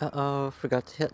Uh-oh, forgot to hit.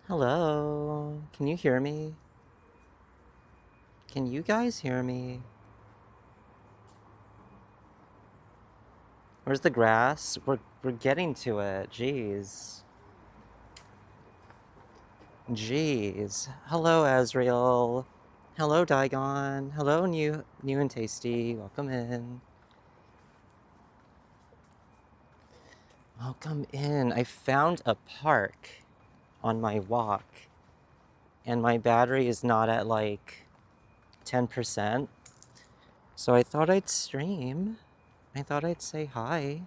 Hello, can you hear me? Can you guys hear me? Where's the grass? We're getting to it. Jeez. Jeez. Hello, Azrael. Hello, Digon. Hello, new and tasty. Welcome in. Welcome in. I found a park on my walk, and my battery is not at like 10%. So I thought I'd stream. I thought I'd say hi.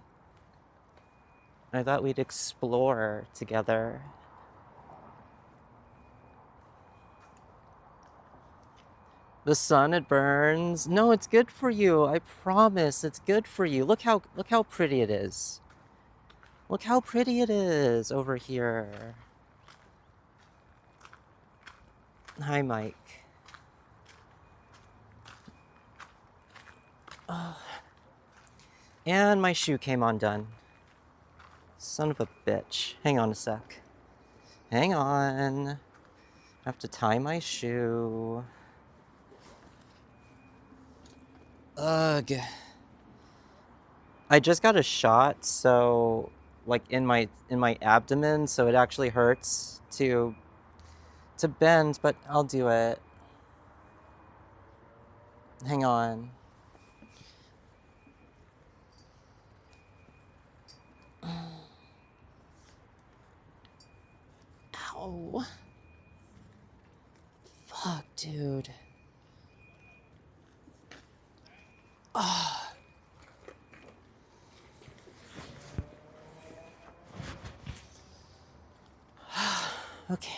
I thought we'd explore together. The sun, it burns. No, it's good for you. I promise it's good for you. Look how pretty it is. Look how pretty it is over here. Hi, Mike. Oh. And my shoe came undone. Son of a bitch. Hang on a sec. Hang on. I have to tie my shoe. Ugh. I just got a shot, so like in my abdomen, so it actually hurts to bend, but I'll do it. Hang on. Ow. Fuck, dude. Oh. Okay.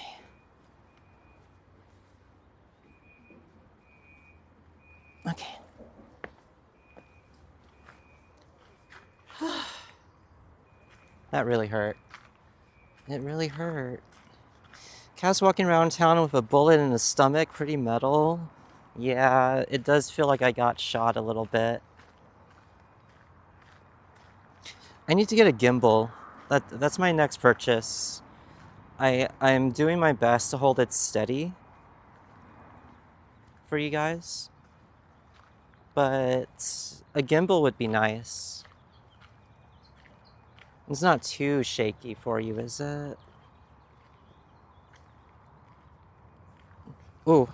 Okay. That really hurt. It really hurt. Cat's walking around town with a bullet in his stomach, pretty metal. Yeah, it does feel like I got shot a little bit. I need to get a gimbal. That's my next purchase. I'm doing my best to hold it steady for you guys, but a gimbal would be nice. It's not too shaky for you, is it? Ooh,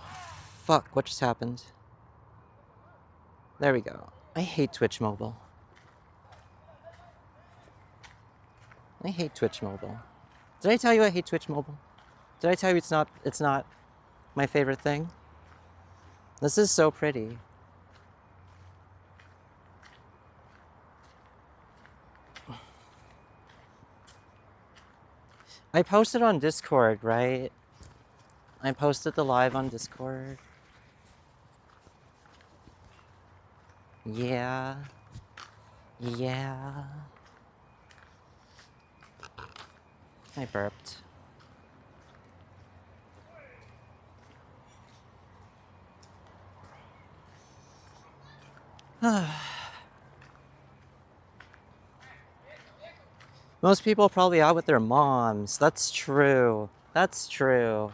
fuck, what just happened? There we go. I hate Twitch Mobile. I hate Twitch Mobile. Did I tell you I hate Twitch Mobile? Did I tell you it's not my favorite thing? This is so pretty. I posted on Discord, right? I posted the live on Discord. Yeah. Yeah. I burped. Most people are probably out with their moms. That's true. That's true.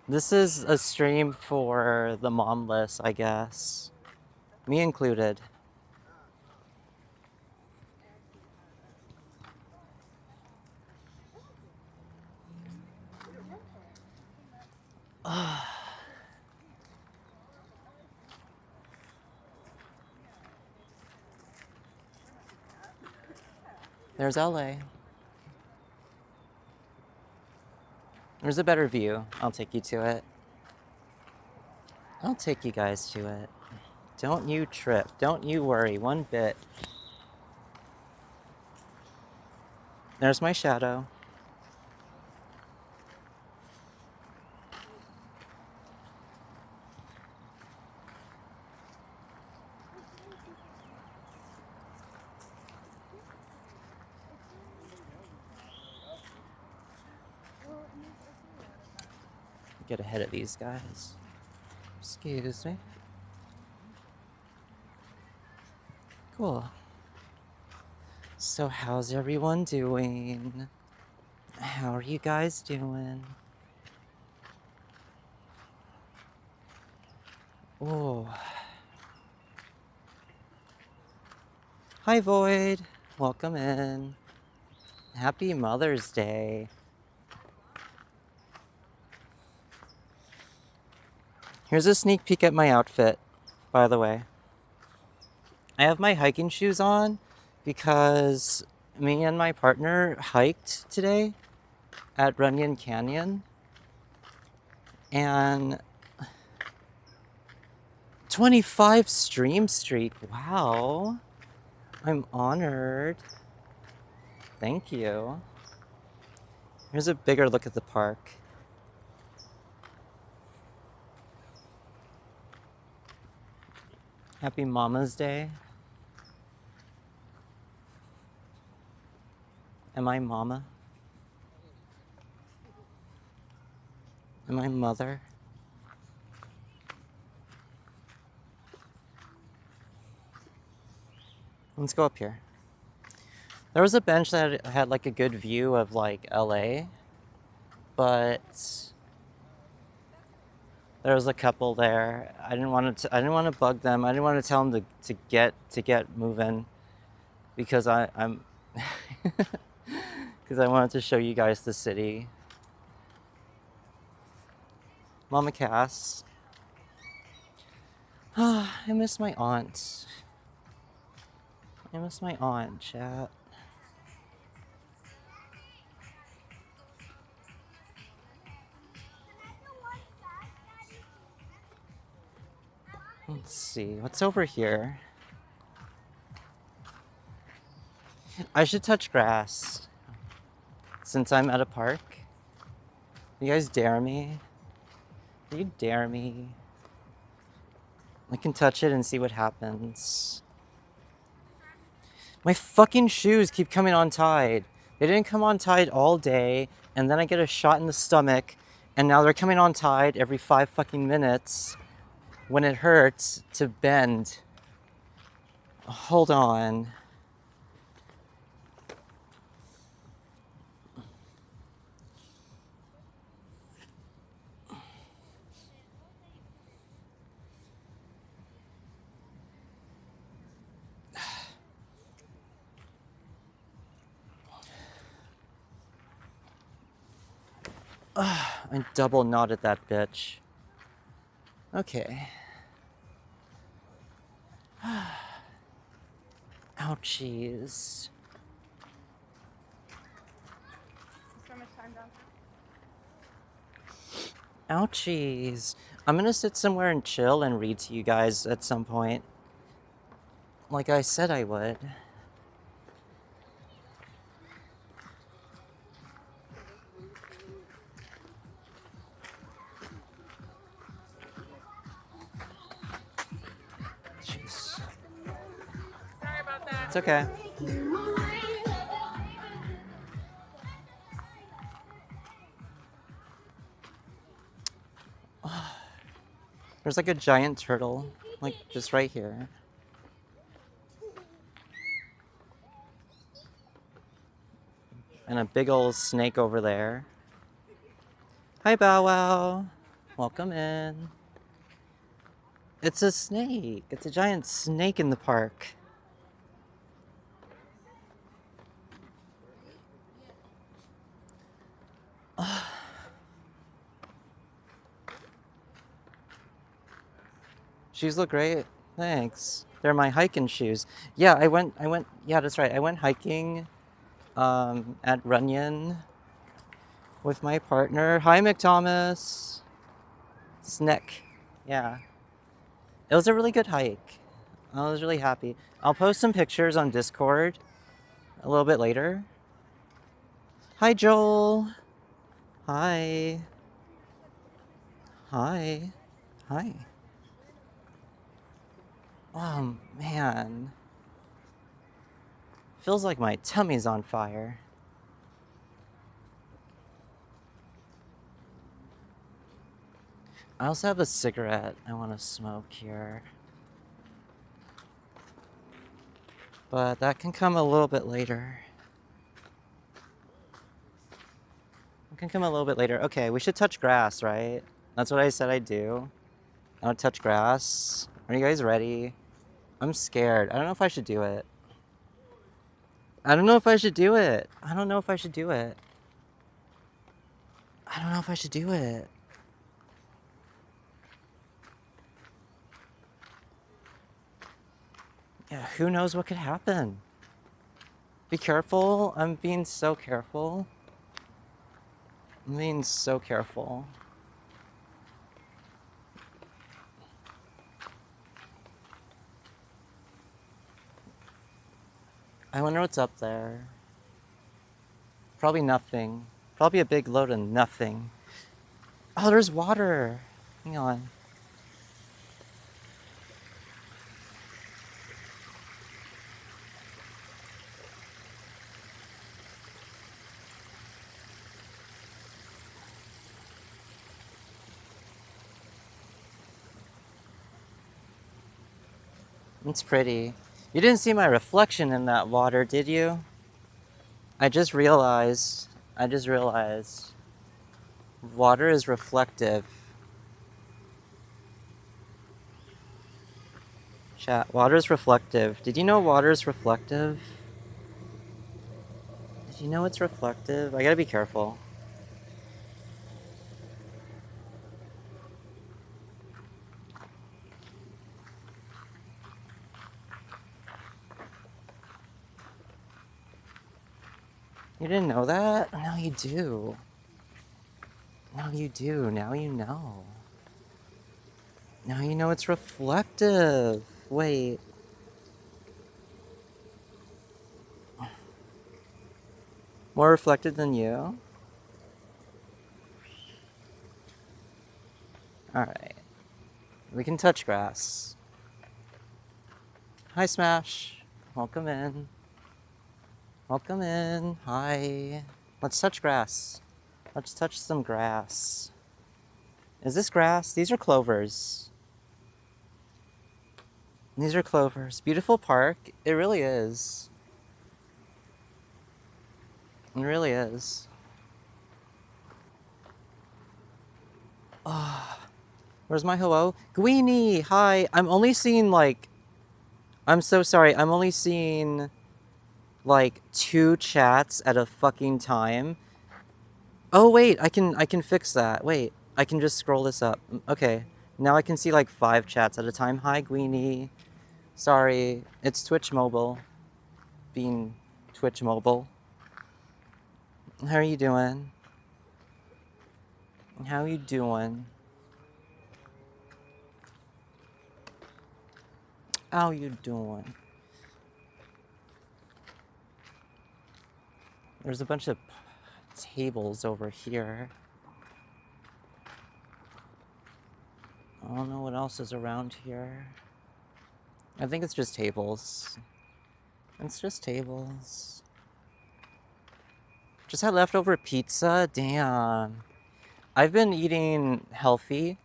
This is a stream for the momless, I guess. Me included. There's LA. There's a better view. I'll take you to it. I'll take you guys to it. Don't you trip. Don't you worry one bit. There's my shadow. Get ahead of these guys. Excuse me. Cool. So how's everyone doing? How are you guys doing? Oh. Hi, Void. Welcome in. Happy Mother's Day. Here's a sneak peek at my outfit, by the way. I have my hiking shoes on because me and my partner hiked today at Runyon Canyon. And 25 stream streak. Wow. I'm honored. Thank you. Here's a bigger look at the park. Happy Mama's Day. Am I mama? Am I mother? Let's go up here. There was a bench that had like a good view of like LA, but there was a couple there. I didn't want to bug them. I didn't want to tell them to get moving because I'm because I wanted to show you guys the city. Mama Cass. I miss my aunt. I miss my aunt, chat. Let's see, what's over here? I should touch grass since I'm at a park. You guys dare me? You dare me? I can touch it and see what happens. My fucking shoes keep coming untied. They didn't come untied all day, and then I get a shot in the stomach, and now they're coming untied every 5 fucking minutes when it hurts to bend. Hold on. I double knotted that bitch. Okay. Ouchies. Ouchies. I'm gonna sit somewhere and chill and read to you guys at some point. Like I said I would. Jeez. Sorry about that. It's okay. There's like a giant turtle, like just right here. And a big old snake over there. Hi, Bow Wow. Welcome in. It's a snake. It's a giant snake in the park. Shoes look great. Thanks. They're my hiking shoes. Yeah, yeah, that's right. I went hiking at Runyon with my partner. Hi, McThomas. Snick. Yeah. It was a really good hike. I was really happy. I'll post some pictures on Discord a little bit later. Hi, Joel. Hi. Hi. Hi. Oh, man. Feels like my tummy's on fire. I also have a cigarette I want to smoke here. But that can come a little bit later. It can come a little bit later. Okay, we should touch grass, right? That's what I said I'd do. I want to touch grass. Are you guys ready? I'm scared. I don't know if I should do it. I don't know if I should do it. I don't know if I should do it. I don't know if I should do it. Yeah, who knows what could happen? Be careful. I'm being so careful. I'm being so careful. I wonder what's up there. Probably nothing. Probably a big load of nothing. Oh, there's water. Hang on. It's pretty. You didn't see my reflection in that water, did you? I just realized. I just realized. Water is reflective. Chat, water is reflective. Did you know water is reflective? Did you know it's reflective? I gotta be careful. You didn't know that? Now you do. Now you do. Now you know. Now you know it's reflective. Wait. More reflective than you? Alright. We can touch grass. Hi, Smash. Welcome in. Welcome in. Hi. Let's touch grass. Let's touch some grass. Is this grass? These are clovers. These are clovers. Beautiful park. It really is. It really is. Ah, oh, where's my hello? Guini, hi. I'm only seeing like. I'm so sorry. I'm only seeing like 2 chats at a fucking time. Oh wait, I can fix that. Wait, I can just scroll this up. Okay, now I can see like 5 chats at a time. Hi, Guini. Sorry, it's Twitch Mobile. Being Twitch Mobile. How are you doing? How you doing? How you doing? There's a bunch of tables over here. I don't know what else is around here. I think it's just tables. It's just tables. Just had leftover pizza? Damn. I've been eating healthy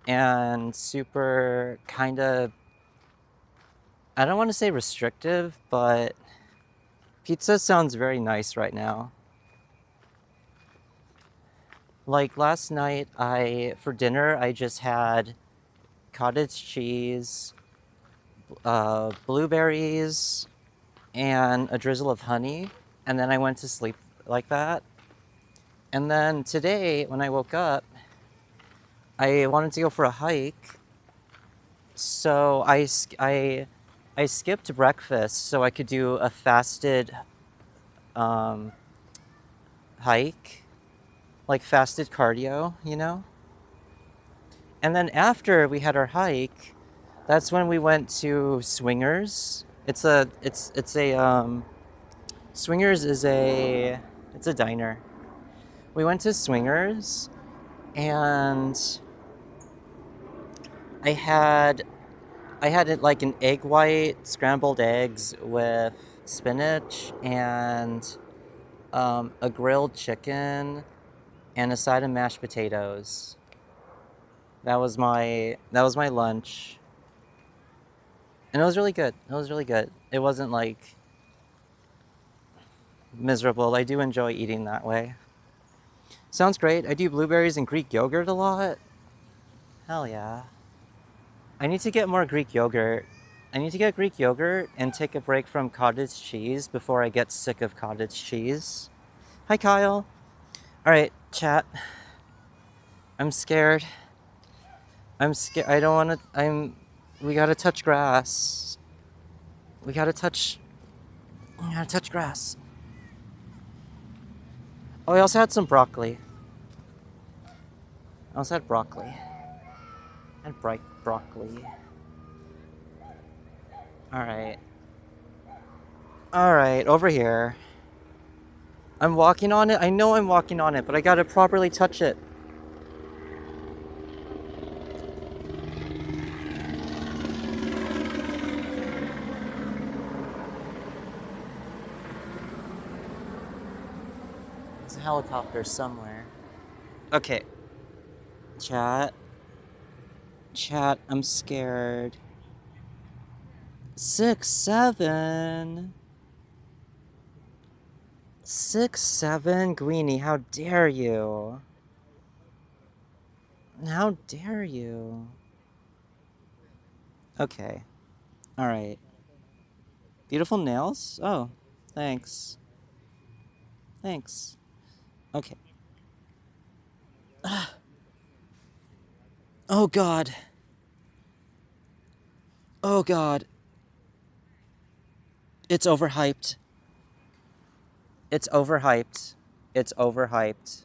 and super kind of, I don't want to say restrictive, but pizza sounds very nice right now. Like last night, for dinner, I just had cottage cheese, blueberries, and a drizzle of honey, and then I went to sleep like that. And then today, when I woke up, I wanted to go for a hike, so I skipped breakfast so I could do a fasted um, hike, like fasted cardio, you know? And then after we had our hike, that's when we went to Swingers. Swingers is it's a diner. We went to Swingers and I had I had it like an egg white, scrambled eggs with spinach and a grilled chicken and a side of mashed potatoes. That was my lunch, and it was really good. It was really good. It wasn't like miserable. I do enjoy eating that way. Sounds great. I do blueberries and Greek yogurt a lot. Hell yeah. I need to get more Greek yogurt. I need to get Greek yogurt and take a break from cottage cheese before I get sick of cottage cheese. Hi, Kyle. All right, chat. I'm scared. I'm scared. I don't want to. We gotta touch grass. We gotta touch. We gotta touch grass. Oh, I also had some broccoli. I also had broccoli. And bright broccoli. All right. All right, over here. I'm walking on it. I know I'm walking on it, but I gotta properly touch it. There's a helicopter somewhere. Okay. Chat. Chat, I'm scared. 6'7". 6'7", Greenie, how dare you? How dare you? Okay. Alright. Beautiful nails? Oh, thanks. Thanks. Okay. Oh god. Oh god. It's overhyped. It's overhyped. It's overhyped.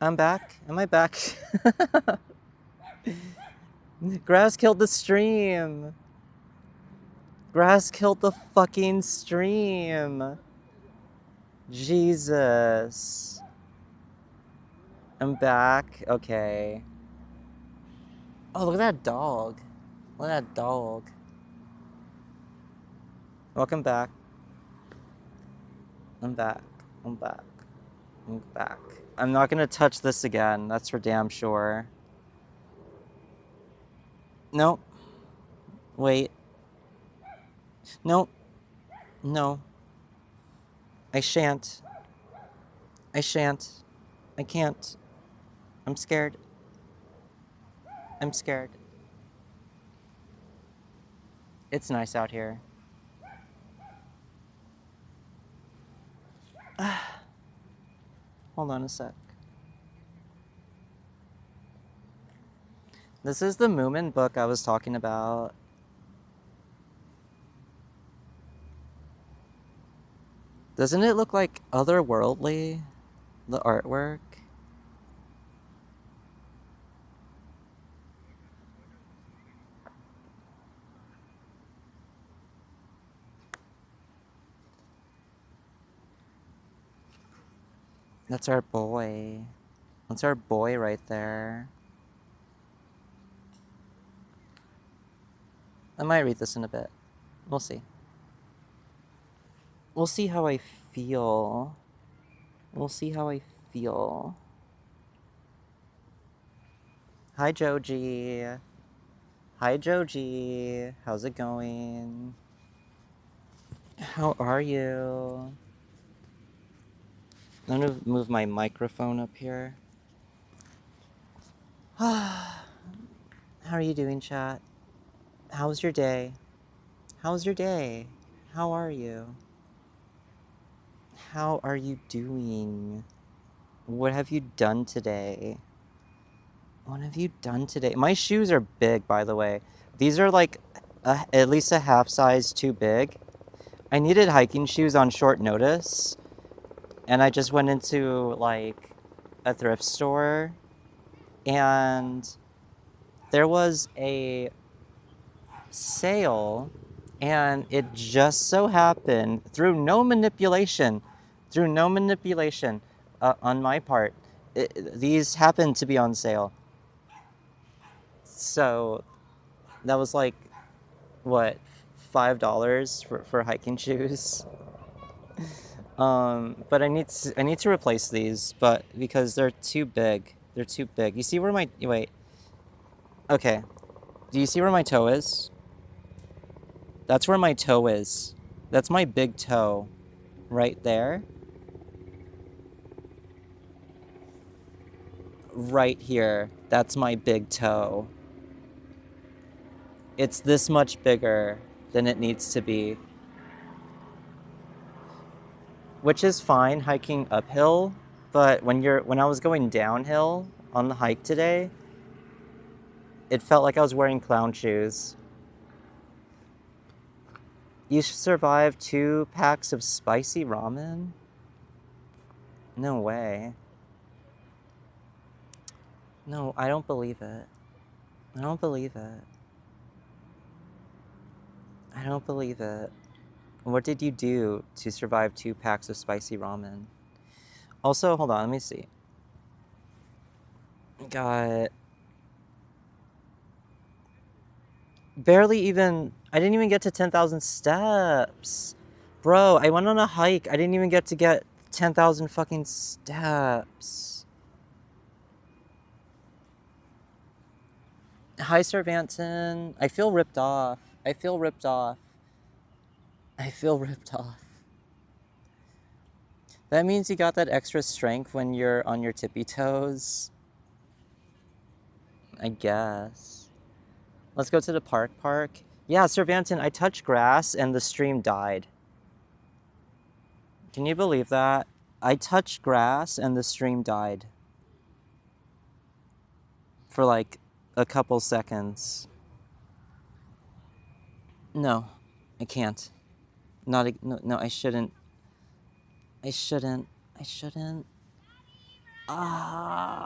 I'm back. Am I back? Grass killed the stream. Grass killed the fucking stream. Jesus. I'm back. Okay. Oh, look at that dog. Look at that dog. Welcome back. I'm back. I'm back. I'm back. I'm not gonna touch this again. That's for damn sure. Nope. Wait. Nope. No. I shan't. I shan't. I can't. I'm scared. I'm scared. It's nice out here. Hold on a sec. This is the Moomin book I was talking about. Doesn't it look like otherworldly? The artwork? That's our boy. That's our boy right there. I might read this in a bit. We'll see. We'll see how I feel. We'll see how I feel. Hi, Joji. Hi, Joji. How's it going? How are you? I'm gonna move my microphone up here. How are you doing, chat? How's your day? How's your day? How are you? How are you doing? What have you done today? What have you done today? My shoes are big, by the way. These are like at least a half size too big. I needed hiking shoes on short notice, and I just went into like a thrift store, and there was a sale, and it just so happened through no manipulation, on my part, these happened to be on sale. So that was like what, $5 for hiking shoes. But I need to replace these, but because they're too big. They're too big. You see where my wait. Okay. Do you see where my toe is? That's where my toe is. That's my big toe right there. Right here. That's my big toe. It's this much bigger than it needs to be. Which is fine hiking uphill, but when I was going downhill on the hike today, it felt like I was wearing clown shoes. You survived 2 packs of spicy ramen? No way. No, I don't believe it. I don't believe it. I don't believe it. What did you do to survive 2 packs of spicy ramen? Also, hold on, let me see. Got barely even, I didn't even get to 10,000 steps. Bro, I went on a hike. I didn't even get to get 10,000 fucking steps. Hi, Servanton. I feel ripped off. I feel ripped off. I feel ripped off. That means you got that extra strength when you're on your tippy toes. I guess. Let's go to the park. Yeah, Servanton, I touched grass and the stream died. Can you believe that? I touched grass and the stream died. For like a couple seconds. No, I can't. No, I shouldn't. I shouldn't. Ah.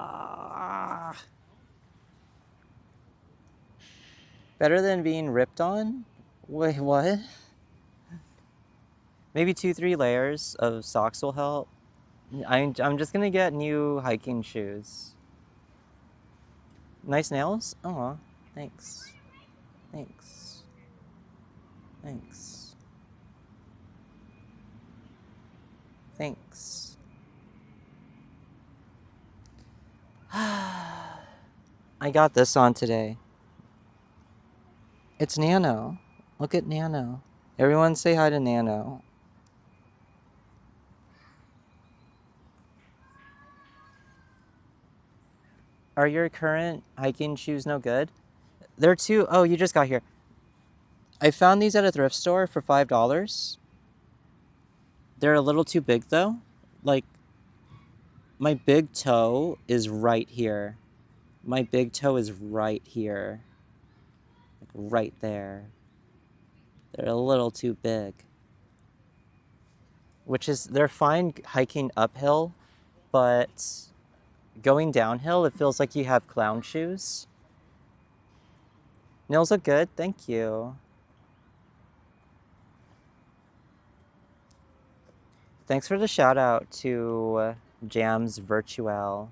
Better than being ripped on? Wait, what? Maybe 2-3 layers of socks will help. I'm just gonna get new hiking shoes. Nice nails? Aw, thanks. Thanks. Thanks. Thanks. I got this on today. It's Nano. Look at Nano. Everyone say hi to Nano. Are your current hiking shoes no good? They're too... Oh, you just got here. I found these at a thrift store for $5. They're a little too big, though. Like, my big toe is right here. My big toe is right here. Like, right there. They're a little too big. Which is... They're fine hiking uphill, but going downhill, it feels like you have clown shoes. Nails look good. Thank you. Thanks for the shout out to Jams Virtual.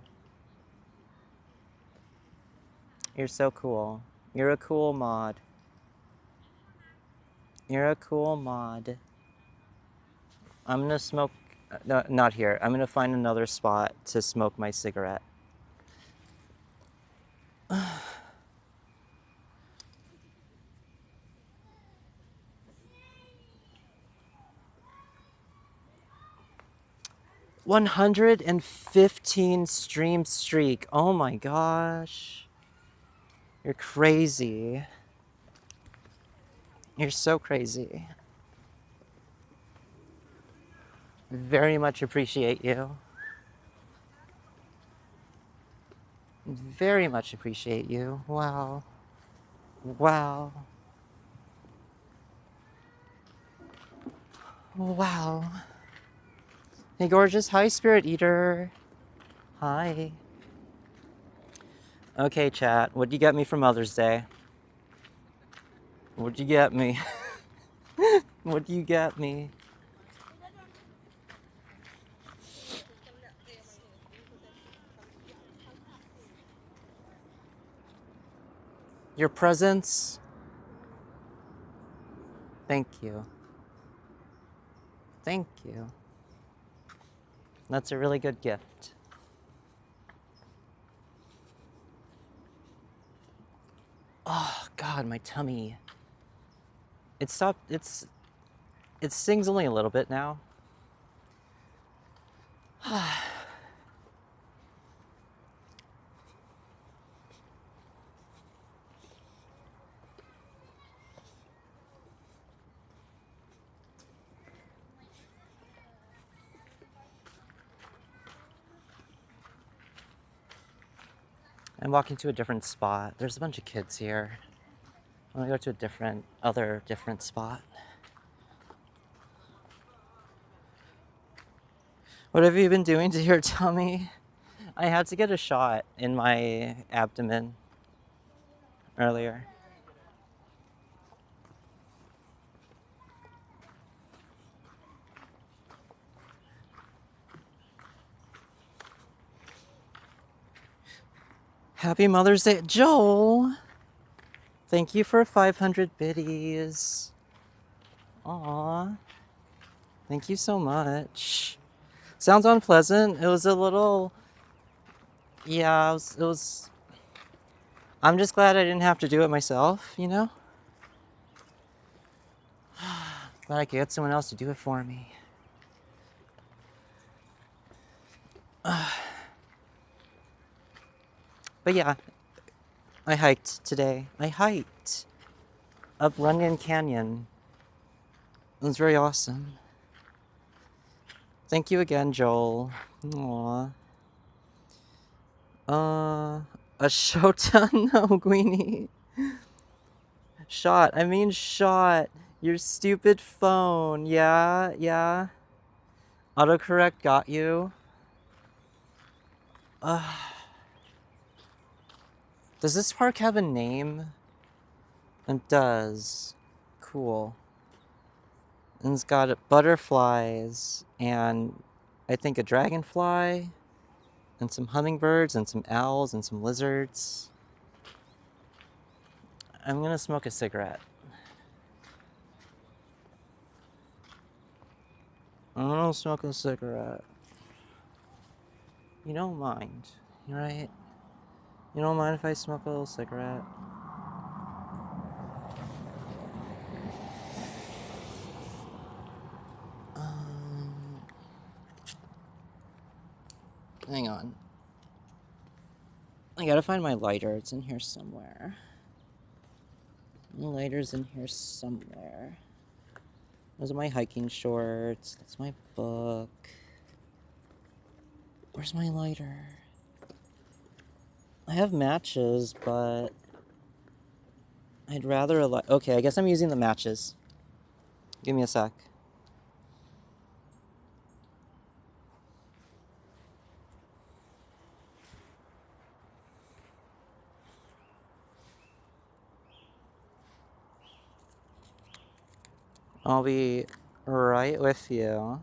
You're so cool. You're a cool mod. You're a cool mod. I'm gonna smoke. No, not here. I'm gonna find another spot to smoke my cigarette. 115 stream streak. Oh my gosh. You're crazy. You're so crazy. Very much appreciate you. Very much appreciate you. Wow. Wow. Wow. Hey, gorgeous. Hi, Spirit Eater. Hi. Okay, chat. What'd you get me for Mother's Day? What'd you get me? What'd you get me? Your presents? Thank you. Thank you. That's a really good gift. Oh God, my tummy. It stopped. It stings only a little bit now. I'm walking to a different spot. There's a bunch of kids here. I'm gonna go to a different spot. What have you been doing to your tummy? I had to get a shot in my abdomen earlier. Happy Mother's Day, Joel! Thank you for 500 biddies. Aw. Thank you so much. Sounds unpleasant. It was a little... Yeah, it was... I'm just glad I didn't have to do it myself, you know? Glad I could get someone else to do it for me. But yeah, I hiked today. I hiked up Runyon Canyon. It was very awesome. Thank you again, Joel. Aww. A Shota? No, Queenie. Shot. I mean shot. Your stupid phone. Yeah, yeah. Autocorrect got you. Does this park have a name? It does. Cool. And it's got butterflies and I think a dragonfly and some hummingbirds and some owls and some lizards. I'm gonna smoke a cigarette. I'm gonna smoke a cigarette. You don't mind, right? You don't mind if I smoke a little cigarette? Hang on. I gotta find my lighter. It's in here somewhere. My lighter's in here somewhere. Those are my hiking shorts. That's my book. Where's my lighter? I have matches, but I'd rather okay, I guess I'm using the matches. Give me a sec. I'll be right with you.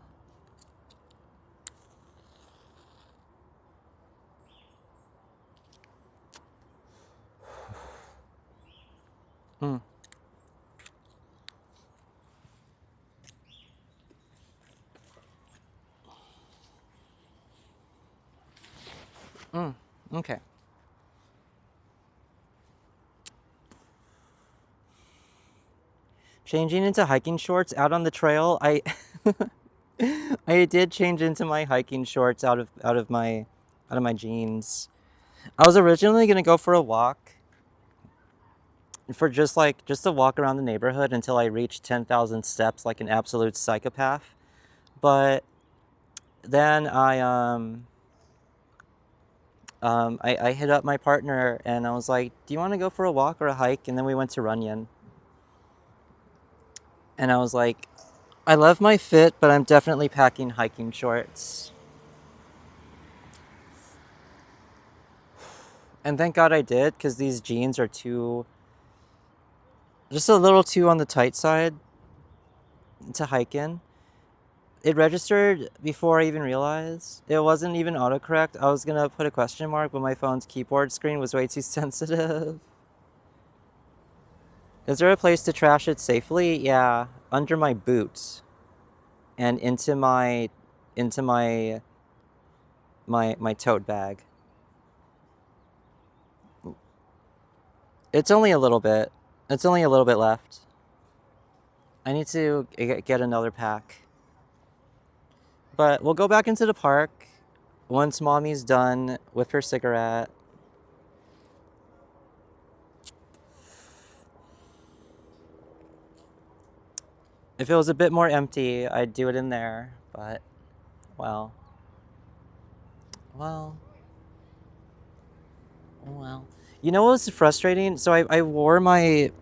Mm, okay. Changing into hiking shorts out on the trail. I did change into my hiking shorts out of my jeans. I was originally gonna go for a walk, for just to walk around the neighborhood until I reached 10,000 steps like an absolute psychopath. But then I hit up my partner and I was like, "Do you want to go for a walk or a hike?" And then we went to Runyon. And I was like, "I love my fit, but I'm definitely packing hiking shorts." And thank God I did, because these jeans are just a little too on the tight side to hike in. It registered before I even realized. It wasn't even autocorrect. I was gonna put a question mark, but my phone's keyboard screen was way too sensitive. Is there a place to trash it safely? Yeah, under my boots and into my tote bag. It's only a little bit. It's only a little bit left. I need to get another pack. But we'll go back into the park once mommy's done with her cigarette. If it was a bit more empty, I'd do it in there. But, well, well, well. You know what was frustrating? So I wore my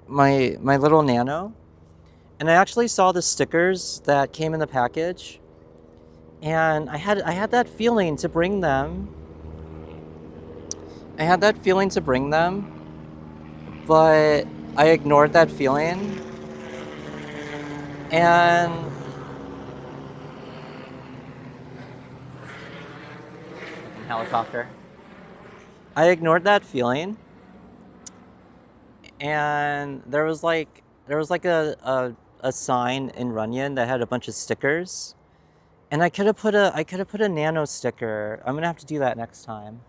little Nano, and I actually saw the stickers that came in the package, and I had that feeling to bring them. I had that feeling to bring them, but I ignored that feeling, and helicopter. I ignored that feeling, and there was like a sign in Runyon that had a bunch of stickers, and I could have put a Nano sticker. I'm gonna have to do that next time.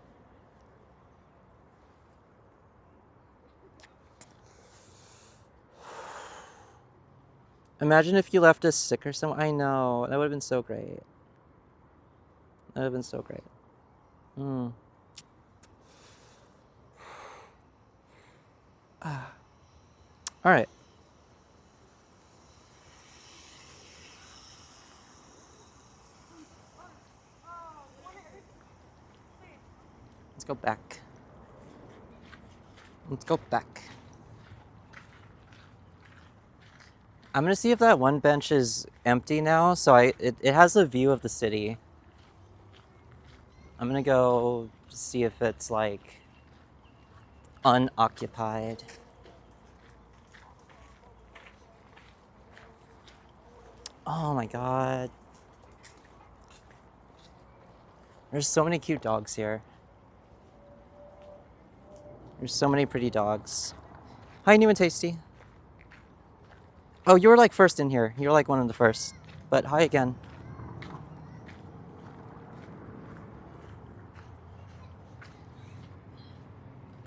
Imagine if you left a sticker somewhere. I know, that would have been so great. That would have been so great. Hmm. All right, let's go back. Let's go back. I'm gonna see if that one bench is empty now. So it has a view of the city. I'm gonna go see if it's like unoccupied. Oh my god. There's so many cute dogs here. There's so many pretty dogs. Hi, New and Tasty. Oh, you were like first in here. You were like one of the first. But hi again.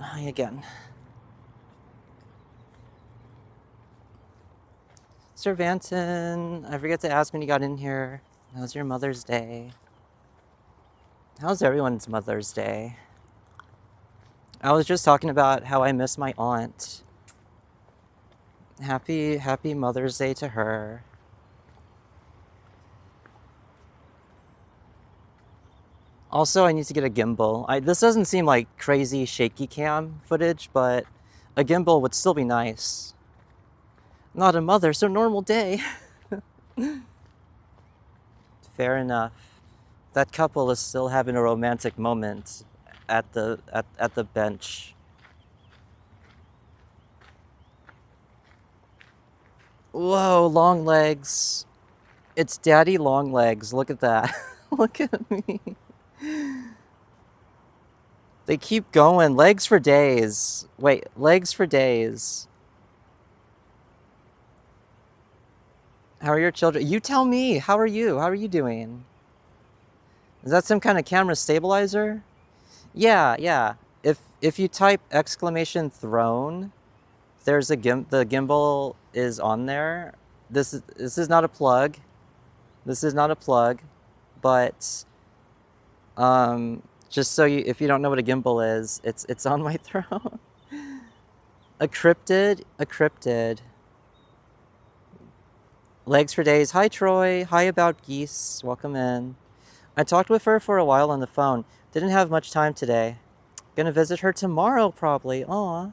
Hi again. Sir Vanton, I forget to ask when you got in here. How's your Mother's Day? How's everyone's Mother's Day? I was just talking about how I miss my aunt. Happy Mother's Day to her. Also, I need to get a gimbal. This doesn't seem like crazy shaky cam footage, but a gimbal would still be nice. Not a mother, so normal day. Fair enough. That couple is still having a romantic moment at the bench. Whoa, long legs. It's Daddy Long Legs. Look at that. Look at me. They keep going. Legs for days. Wait, legs for days. How are your children? You tell me. How are you? How are you doing? Is that some kind of camera stabilizer? Yeah, yeah. If you type exclamation throne, there's the gimbal is on there. This is not a plug. This is not a plug, but just so you, if you don't know what a gimbal is, it's on my throne. A cryptid, a cryptid. Legs for days. Hi Troy. Hi about geese. Welcome in. I talked with her for a while on the phone. Didn't have much time today. Gonna visit her tomorrow probably. Aw.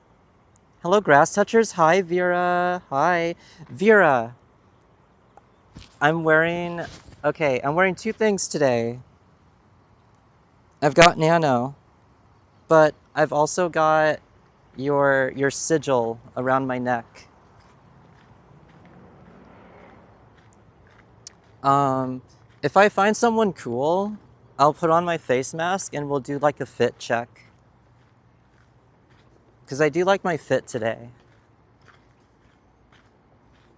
Hello grass touchers. Hi Vera. Hi. Vera. I'm wearing okay, I'm wearing two things today. I've got Nano, but I've also got your sigil around my neck. Um, if I find someone cool, I'll put on my face mask and we'll do like a fit check. Because I do like my fit today.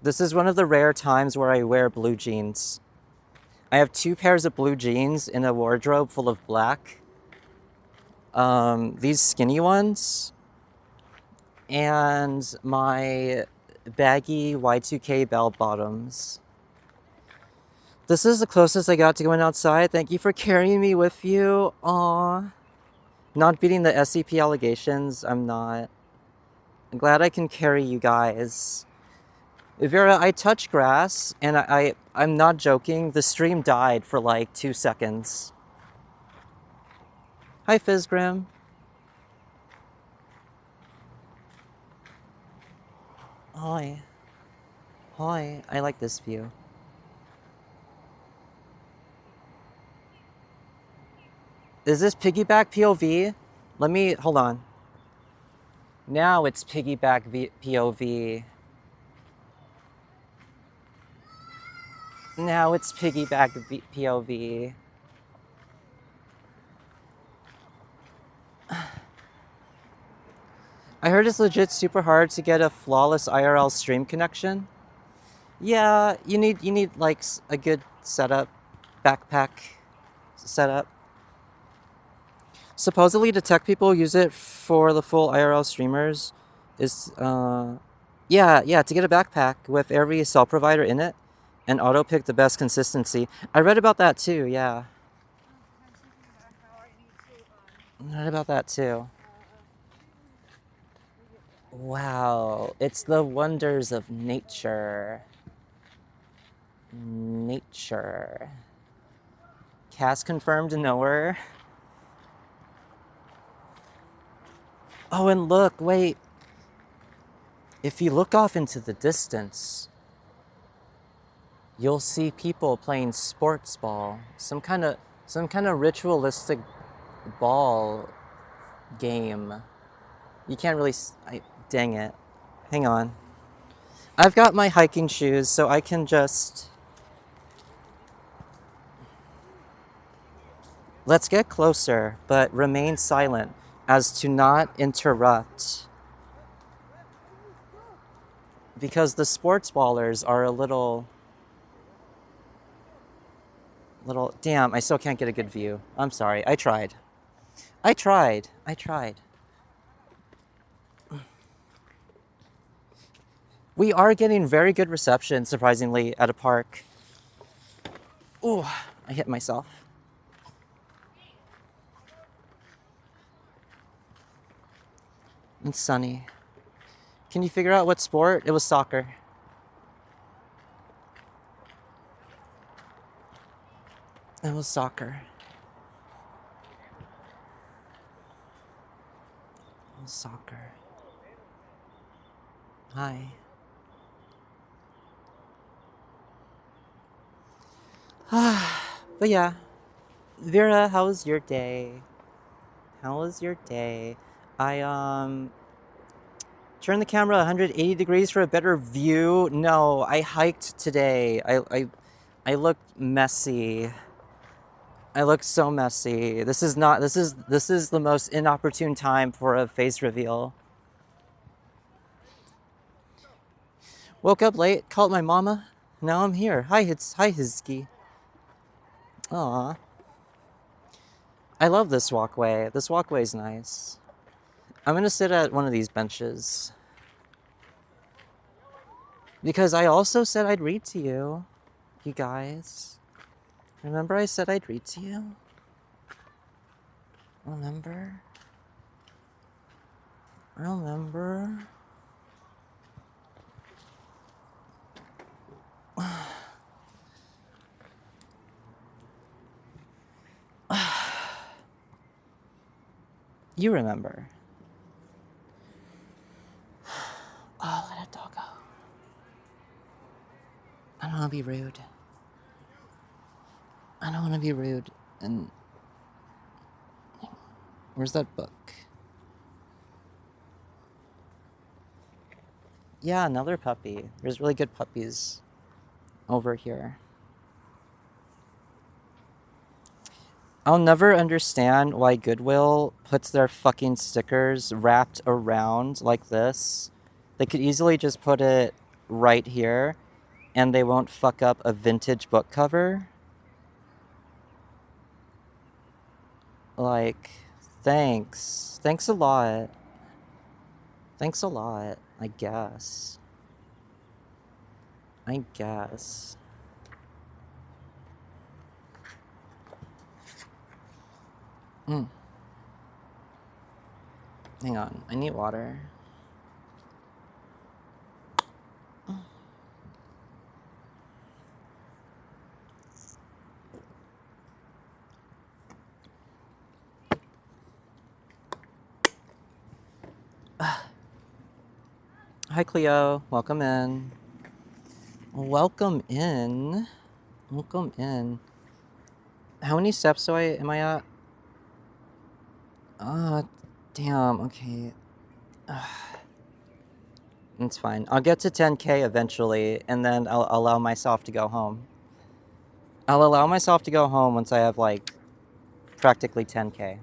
This is one of the rare times where I wear blue jeans. I have two pairs of blue jeans in a wardrobe full of black. These skinny ones and my baggy Y2K bell bottoms. This is the closest I got to going outside. Thank you for carrying me with you. Aww. Not beating the SCP allegations. I'm not. I'm glad I can carry you guys. Vera, I touch grass, and I'm not joking. The stream died for like 2 seconds. Hi, Fizzgrim. Hi. Hi. I like this view. Is this piggyback POV? Let me, hold on. Now it's piggyback POV. Now it's piggyback POV. I heard it's legit super hard to get a flawless IRL stream connection. Yeah, you need like a good setup, backpack setup. Supposedly the tech people use it for the full IRL streamers. Is yeah, to get a backpack with every cell provider in it and auto pick the best consistency. I read about that too, yeah. I read about that too. Wow, it's the wonders of nature. Nature. Cass confirmed nowhere. Oh, and look, wait. If you look off into the distance, you'll see people playing sports ball. Some kind of ritualistic ball game. You can't really dang it. Hang on. I've got my hiking shoes, so I can just... Let's get closer, but remain silent as to not interrupt. Because the sports ballers are a little... Damn, I still can't get a good view. I'm sorry, I tried. I tried. We are getting very good reception, surprisingly, at a park. Ooh, I hit myself. It's sunny. Can you figure out what sport? It was soccer. It was soccer. It was soccer. Hi. But yeah. Vera, how was your day? How was your day? I turned the camera 180 degrees for a better view. No, I hiked today. I looked messy. I look so messy. This is the most inopportune time for a face reveal. Woke up late, called my mama. Now I'm here. Hi Hizky. Aw. I love this walkway. This walkway's nice. I'm gonna sit at one of these benches. Because I also said I'd read to you, you guys. Remember I said I'd read to you? Remember? Remember? You remember. Oh, let a dog go. I don't want to be rude. I don't want to be rude. And where's that book? Yeah, another puppy. There's really good puppies over here. I'll never understand why Goodwill puts their fucking stickers wrapped around like this. They could easily just put it right here and they won't fuck up a vintage book cover. Like, thanks. Thanks a lot. Thanks a lot, I guess. I guess. Hang on, I need water. Hi, Cleo. Welcome in. Welcome in. Welcome in. How many steps am I at? Damn, okay. It's fine. I'll get to 10K eventually, and then I'll allow myself to go home. I'll allow myself to go home once I have, like, practically 10K.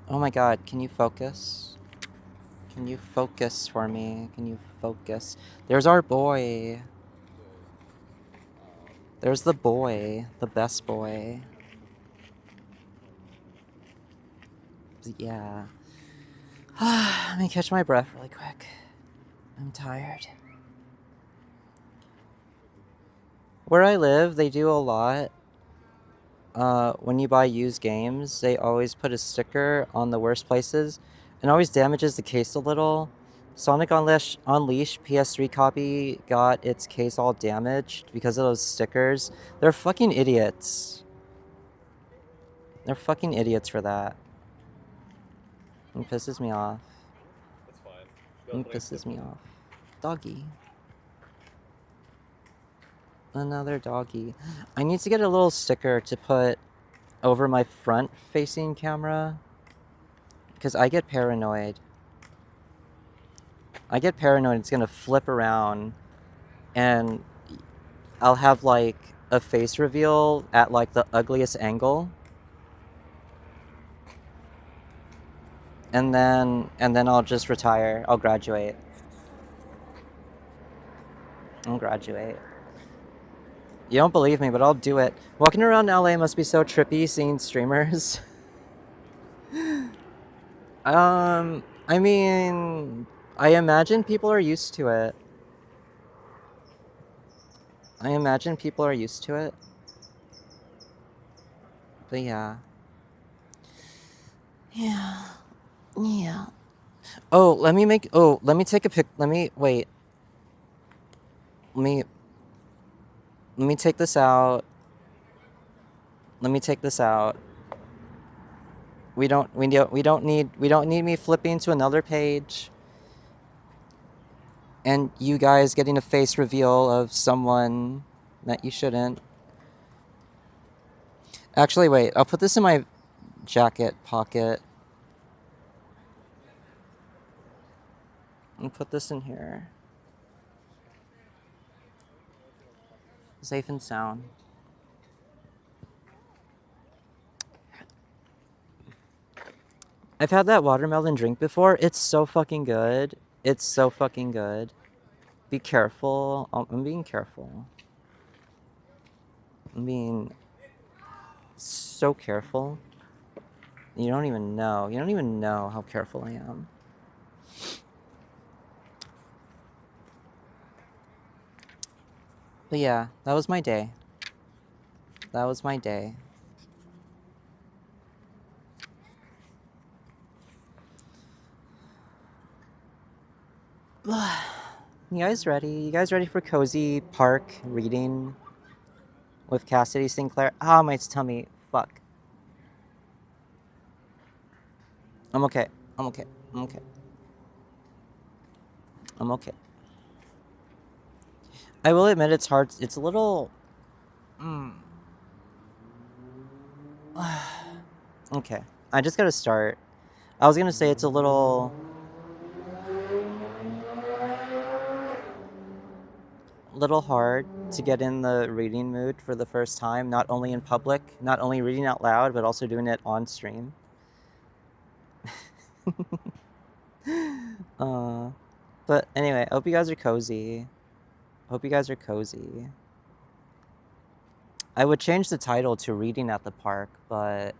Oh my god, can you focus? Can you focus for me? Can you focus? There's our boy. There's the boy. The best boy. Yeah. Let me catch my breath really quick. I'm tired. Where I live, they do a lot. When you buy used games, they always put a sticker on the worst places and always damages the case a little. Sonic Unleashed PS3 copy got its case all damaged because of those stickers. They're fucking idiots. They're fucking idiots for that. It pisses me off. That's fine. It pisses me off. Doggy. Another doggy. I need to get a little sticker to put over my front-facing camera because I get paranoid. I get paranoid it's gonna flip around and I'll have like a face reveal at like the ugliest angle. And then I'll just retire. I'll graduate. I'll graduate. You don't believe me, but I'll do it. Walking around LA must be so trippy seeing streamers. I mean, I imagine people are used to it. I imagine people are used to it. But yeah. Yeah. Yeah. Oh, let me take a pic. Wait. Let me, let me take this out. Let me take this out. We don't need me flipping to another page. And you guys getting a face reveal of someone that you shouldn't. Actually, wait. I'll put this in my jacket pocket. And put this in here. Safe and sound. I've had that watermelon drink before. It's so fucking good. It's so fucking good. Be careful. I'm being careful. I'm being so careful. You don't even know. You don't even know how careful I am. But yeah, that was my day. That was my day. You guys ready? You guys ready for cozy park reading with Cassidy Sinclair? Ah, my tummy. Fuck. I'm okay. I'm okay. I'm okay. I'm okay. I will admit it's hard. It's a little. Okay. I just gotta start. I was gonna say it's a little hard to get in the reading mood for the first time, not only in public, not only reading out loud, but also doing it on stream. But anyway, I hope you guys are cozy. Hope you guys are cozy. I would change the title to Reading at the Park, but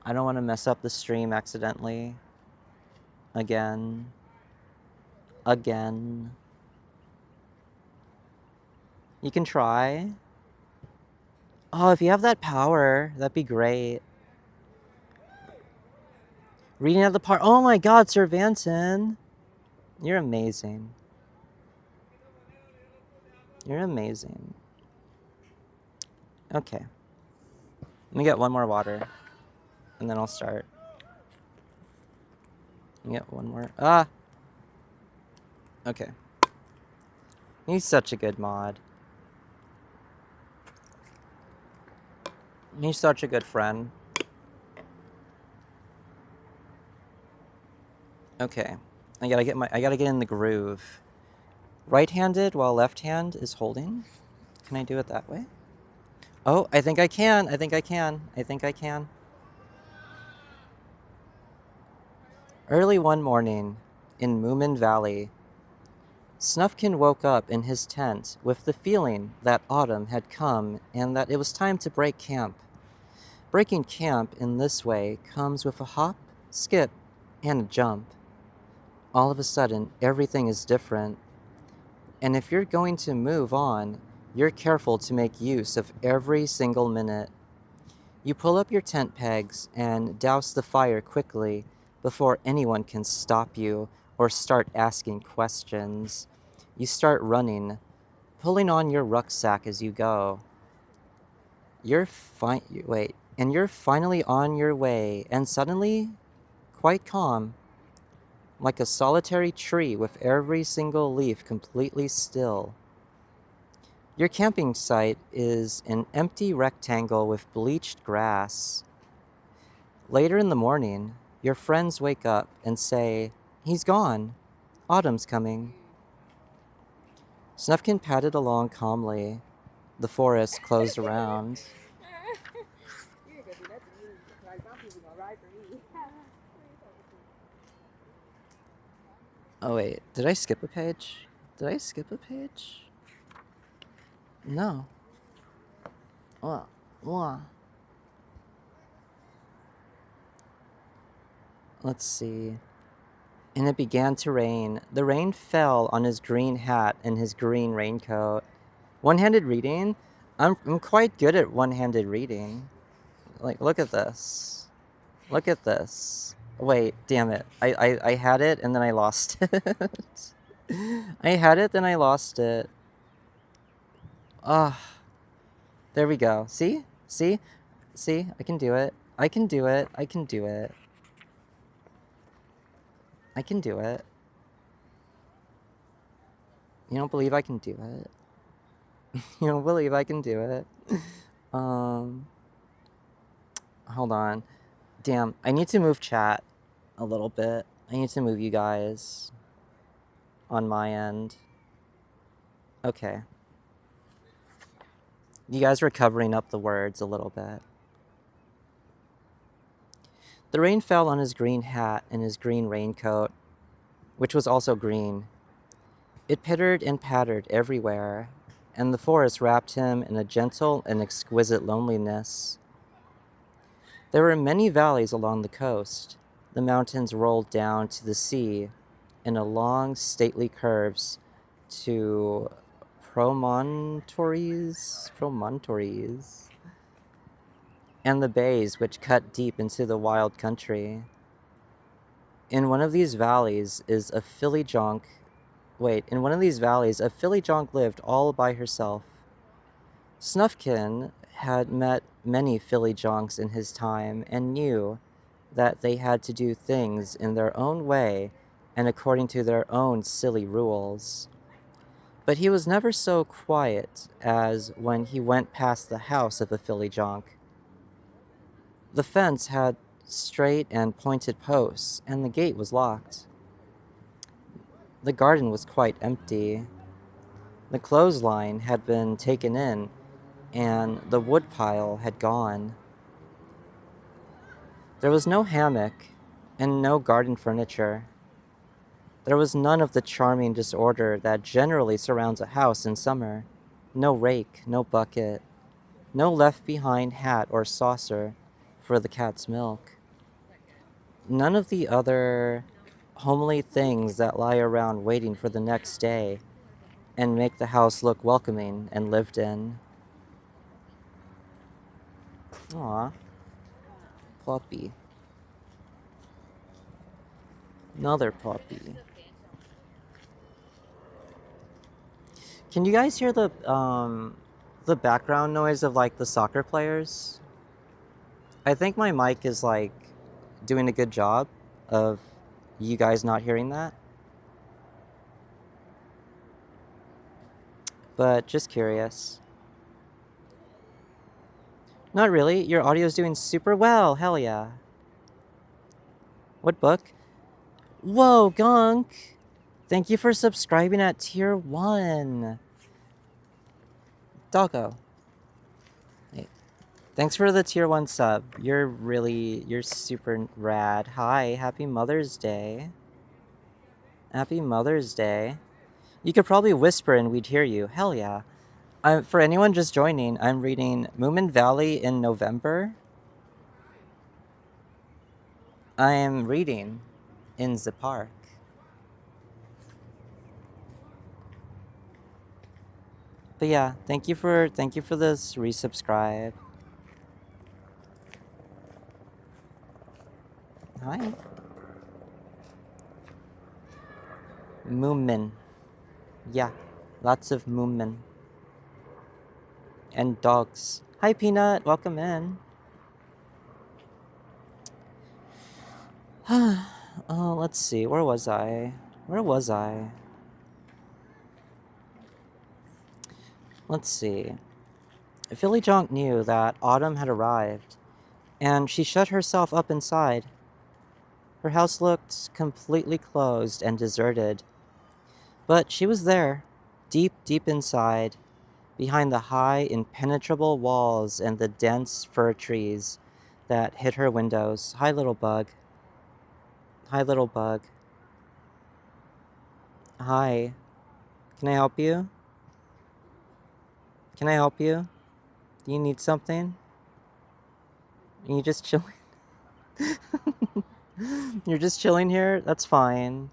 I don't want to mess up the stream accidentally. Again. Again. You can try. Oh, if you have that power, that'd be great. Reading at the Park. Oh my god, Sir Vanton. You're amazing. You're amazing. Okay. Let me get one more water. And then I'll start. Let me get one more. Ah! Okay. He's such a good mod. He's such a good friend. Okay. I gotta get in the groove. Right-handed while left hand is holding. Can I do it that way? Oh, I think I can. I think I can. I think I can. Early one morning in Moomin Valley, Snufkin woke up in his tent with the feeling that autumn had come and that it was time to break camp. Breaking camp in this way comes with a hop, skip, and a jump. All of a sudden, everything is different. And if you're going to move on, you're careful to make use of every single minute. You pull up your tent pegs and douse the fire quickly before anyone can stop you or start asking questions. You start running, pulling on your rucksack as you go. You're finally on your way, and suddenly, quite calm, like a solitary tree with every single leaf completely still. Your camping site is an empty rectangle with bleached grass. Later in the morning, your friends wake up and say, "He's gone. Autumn's coming." Snufkin padded along calmly. The forest closed around. You can do that to me. Like some people gonna ride for me. Oh wait, did I skip a page? Did I skip a page? No. What? Let's see. And it began to rain. The rain fell on his green hat and his green raincoat. One-handed reading? I'm quite good at one-handed reading. Like, look at this. Look at this. Wait, damn it. I had it and then I lost it. I had it, then I lost it. Ah, there we go. See? See? See? I can do it. I can do it. I can do it. I can do it. You don't believe I can do it? You don't believe I can do it? Hold on. Damn, I need to move chat a little bit. I need to move you guys on my end. Okay. You guys were covering up the words a little bit. The rain fell on his green hat and his green raincoat, which was also green. It pittered and pattered everywhere, and the forest wrapped him in a gentle and exquisite loneliness. There were many valleys along the coast. The mountains rolled down to the sea in a long, stately curves to promontories, and the bays which cut deep into the wild country. In one of these valleys is a filly jonk. Wait, in one of these valleys, a filly jonk lived all by herself. Snufkin had met many filly jonks in his time and knew that they had to do things in their own way and according to their own silly rules. But he was never so quiet as when he went past the house of a filly jonk. The fence had straight and pointed posts, and the gate was locked. The garden was quite empty. The clothesline had been taken in, and the woodpile had gone. There was no hammock, and no garden furniture. There was none of the charming disorder that generally surrounds a house in summer. No rake, no bucket, no left-behind hat or saucer for the cat's milk. None of the other homely things that lie around waiting for the next day and make the house look welcoming and lived in. Aw, puppy. Another puppy. Can you guys hear the background noise of like the soccer players? I think my mic is like doing a good job of you guys not hearing that. But just curious. Not really. Your audio is doing super well. Hell yeah. What book? Whoa, Gunk. Thank you for subscribing at tier 1. Doggo. Hey. Thanks for the tier 1 sub. You're super rad. Hi, happy Mother's Day. Happy Mother's Day. You could probably whisper and we'd hear you. Hell yeah. For anyone just joining, I'm reading Moomin Valley in November. I am reading in the park. But yeah, thank you for this resubscribe. Hi. Moomin. Yeah, lots of moomin. And dogs. Hi Peanut, welcome in. Let's see, where was I? Let's see. Philly Jonk knew that autumn had arrived, and she shut herself up inside. Her house looked completely closed and deserted. But she was there, deep, deep inside, behind the high, impenetrable walls and the dense fir trees that hid her windows. Hi, little bug. Hi, little bug. Hi. Can I help you? Can I help you? Do you need something? Are you just chilling? You're just chilling here? That's fine.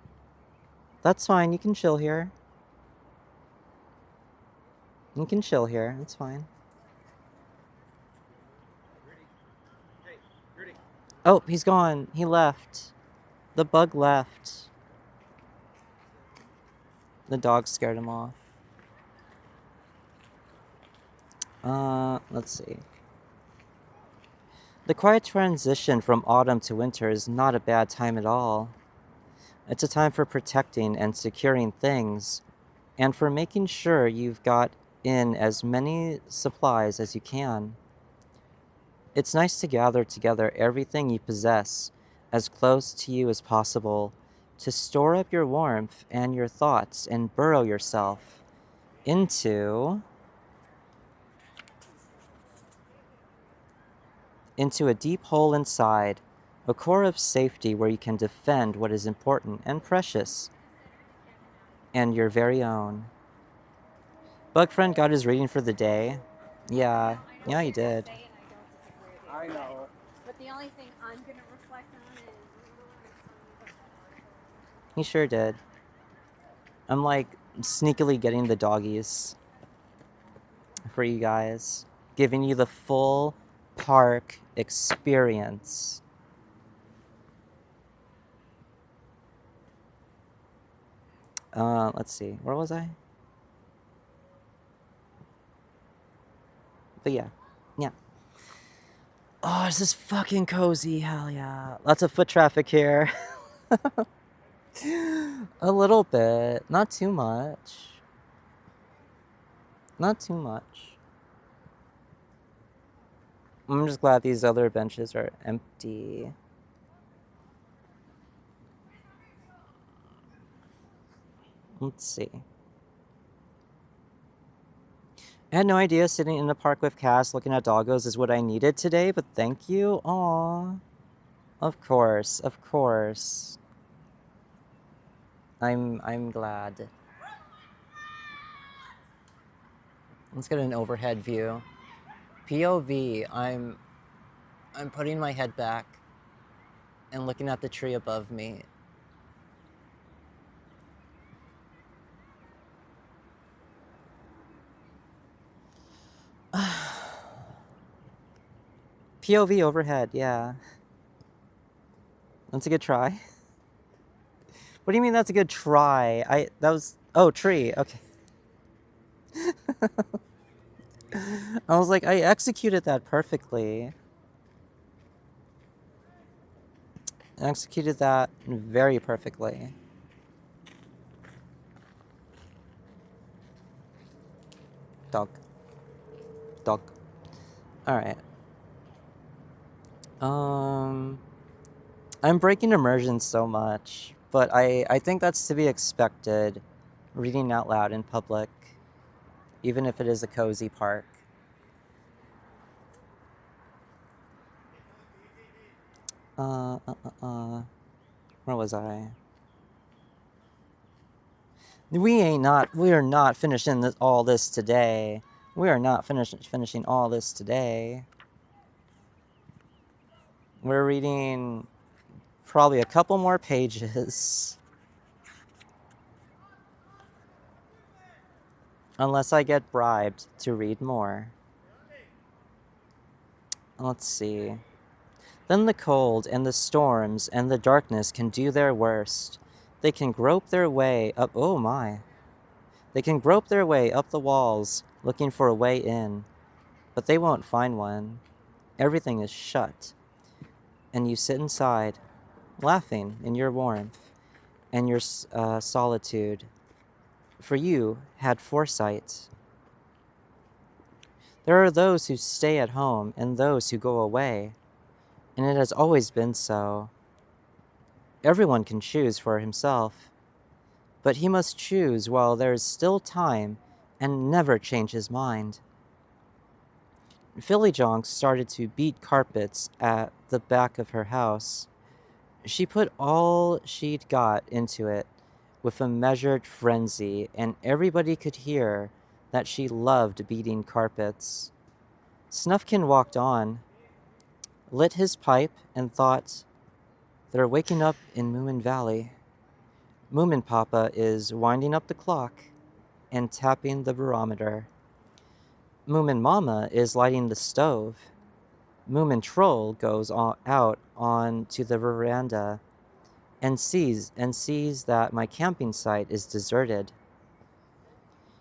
That's fine, you can chill here. You can chill here, that's fine. Oh, he's gone. He left. The bug left. The dog scared him off. Let's see. The quiet transition from autumn to winter is not a bad time at all. It's a time for protecting and securing things, and for making sure you've got in as many supplies as you can. It's nice to gather together everything you possess as close to you as possible to store up your warmth and your thoughts and burrow yourself into a deep hole inside A core of safety where you can defend what is important and precious, and your very own. Bug friend got his reading for the day. Yeah, yeah, he did. I know. But the only thing I'm gonna reflect on is He sure did. I'm like sneakily getting the doggies for you guys, giving you the full park experience. Let's see, where was I? But yeah. Oh, this is fucking cozy, hell yeah. Lots of foot traffic here. A little bit, not too much. Not too much. I'm just glad these other benches are empty. Let's see. I had no idea sitting in the park with Cass looking at doggos is what I needed today, but thank you. Aww. Of course, of course. I'm glad. Let's get an overhead view. POV, I'm putting my head back and looking at the tree above me. POV overhead, yeah. That's a good try. What do you mean that's a good try? Oh, tree, okay. I was like, I executed that perfectly. I executed that very perfectly. Dog. Alright. I'm breaking immersion so much, but I think that's to be expected, reading out loud in public, even if it is a cozy park. Where was I? We are not finishing all this today. We are not finishing all this today. We're reading probably a couple more pages. Unless I get bribed to read more. Let's see. Then the cold and the storms and the darkness can do their worst. They can grope their way up, oh my. They can grope their way up the walls, looking for a way in. But they won't find one. Everything is shut. And you sit inside, laughing in your warmth and your solitude. For you had foresight. There are those who stay at home and those who go away. And it has always been so. Everyone can choose for himself, but he must choose while there is still time and never change his mind. Philly Jonk started to beat carpets at the back of her house. She put all she'd got into it with a measured frenzy, and everybody could hear that she loved beating carpets. Snufkin walked on, lit his pipe, and thought, they're waking up in Moomin Valley. Moomin Papa is winding up the clock and tapping the barometer. Moomin Mama is lighting the stove. Moomin Troll goes out onto the veranda and sees that my camping site is deserted.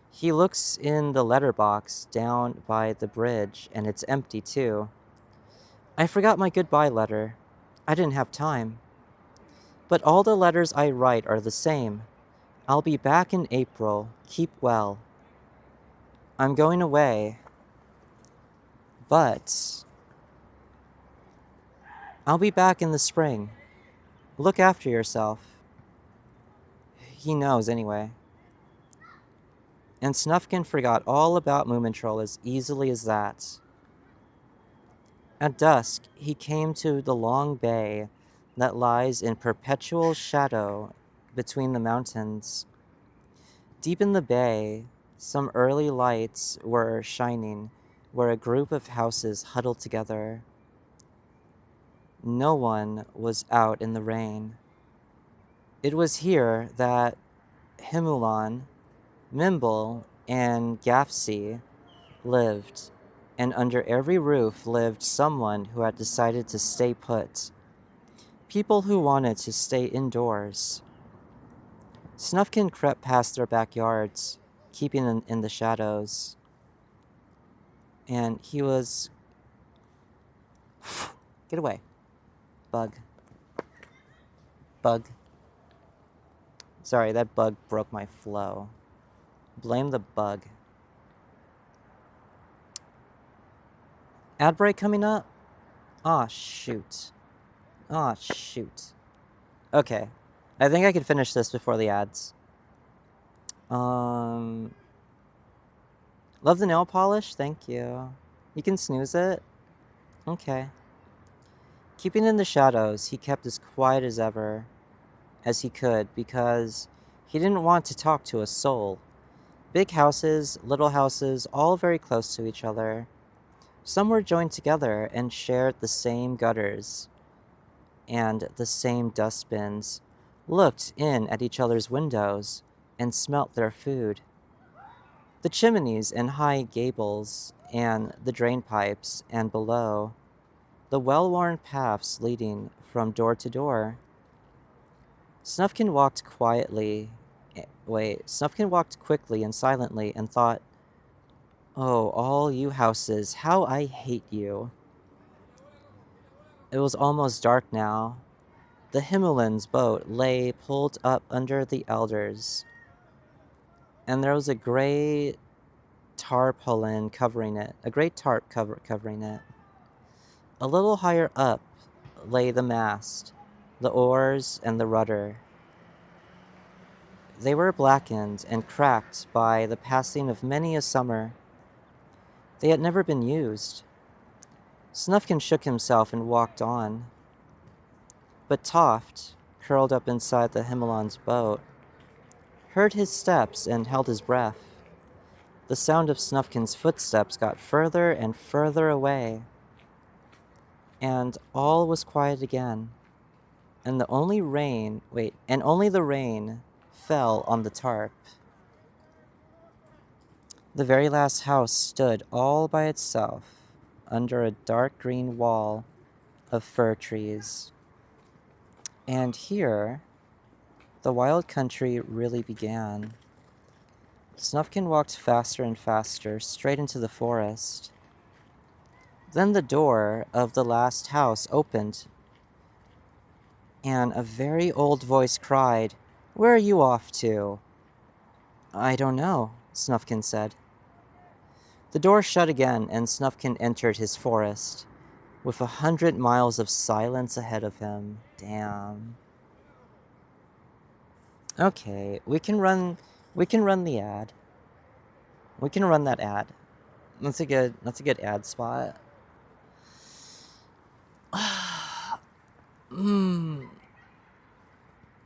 He looks in the letterbox down by the bridge, and it's empty too. I forgot my goodbye letter. I didn't have time. But all the letters I write are the same. I'll be back in April. Keep well. I'm going away. But I'll be back in the spring. Look after yourself. He knows anyway. And Snufkin forgot all about Moomin Troll as easily as that. At dusk, he came to the long bay that lies in perpetual shadow between the mountains. Deep in the bay, some early lights were shining where a group of houses huddled together. No one was out in the rain. It was here that Himulan, Mimble, and Gafsi lived, and under every roof lived someone who had decided to stay put. People who wanted to stay indoors. Snufkin crept past their backyards, keeping in the shadows. And he was... Get away. Bug. Bug. Sorry, that bug broke my flow. Blame the bug. Ad break coming up? Aw, shoot. Aw, shoot. Okay. I think I can finish this before the ads. Love the nail polish? Thank you. You can snooze it? Okay. Keeping in the shadows, he kept as quiet as he could, because he didn't want to talk to a soul. Big houses, little houses, all very close to each other. Some were joined together and shared the same gutters and the same dustbins, looked in at each other's windows, and smelt their food. The chimneys and high gables, and the drain pipes, and below, the well-worn paths leading from door to door. Snufkin walked Snufkin walked quickly and silently and thought, "Oh, all you houses, how I hate you." It was almost dark now. The Himmelman's boat lay pulled up under the elders, and there was a gray tarpaulin covering it, a great tarp covering it. A little higher up lay the mast, the oars, and the rudder. They were blackened and cracked by the passing of many a summer. They had never been used. Snufkin shook himself and walked on. But Toft, curled up inside the Himmelan's boat, heard his steps and held his breath. The sound of Snufkin's footsteps got further and further away, and all was quiet again. And only the rain fell on the tarp. The very last house stood all by itself under a dark green wall of fir trees. And here, the wild country really began. Snufkin walked faster and faster, straight into the forest. Then the door of the last house opened, and a very old voice cried, "Where are you off to?" "I don't know," Snufkin said. The door shut again, and Snufkin entered his forest, with 100 miles of silence ahead of him. Damn. Okay, we can run the ad. We can run that ad. That's a good ad spot.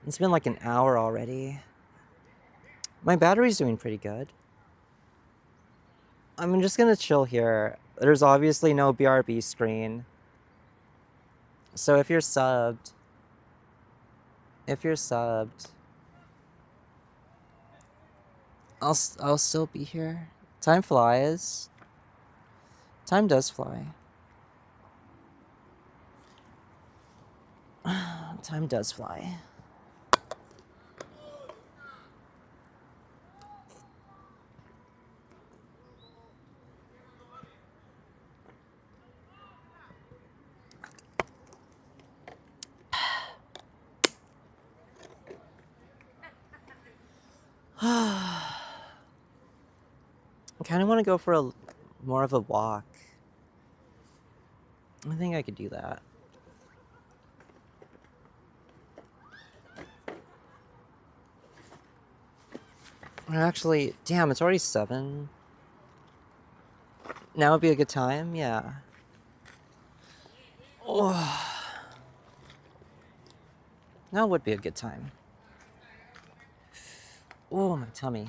It's been like an hour already. My battery's doing pretty good. I'm just gonna chill here. There's obviously no BRB screen. So if you're subbed, I'll still be here. Time flies. Time does fly. Time does fly. I kind of want to go for more of a walk. I think I could do that. Actually, damn, it's already 7. Now would be a good time, yeah. Oh, now would be a good time. Oh, my tummy.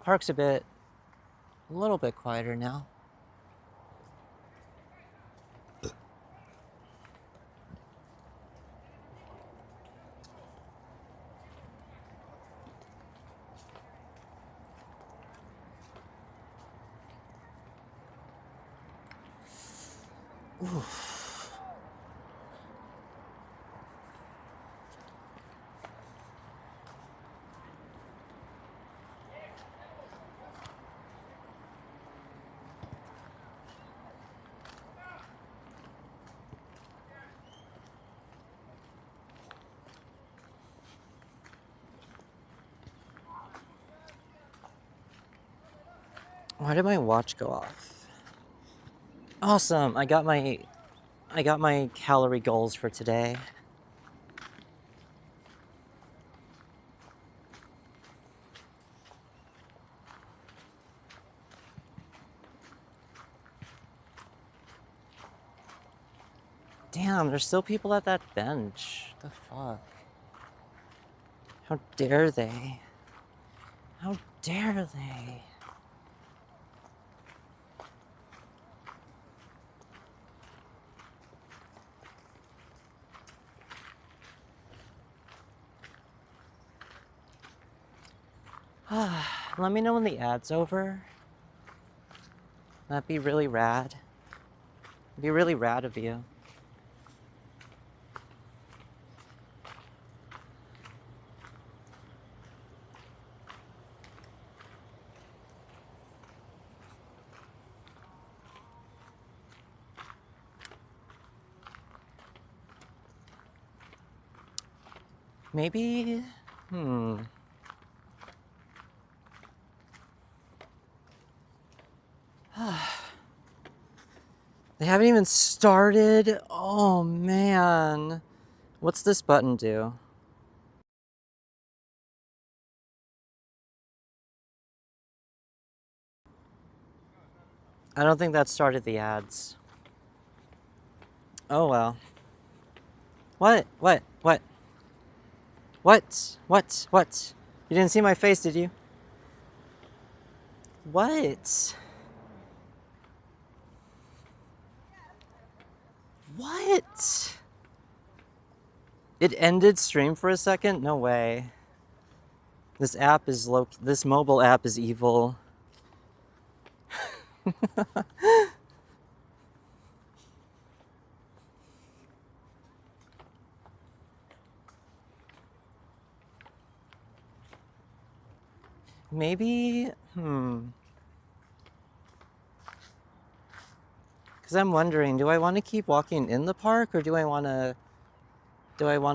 Park's a little bit quieter now. Oof. Why did my watch go off? Awesome, I got my calorie goals for today. Damn, there's still people at that bench. The fuck? How dare they? How dare they? Let me know when the ad's over. That'd be really rad. It'd be really rad of you. Maybe, They haven't even started? Oh man. What's this button do? I don't think that started the ads. Oh well. What? What? What? What? What? What? You didn't see my face, did you? What? What? It ended stream for a second? No way. This mobile app is evil. Maybe, Because I'm wondering, do I want to keep walking in the park or do I want to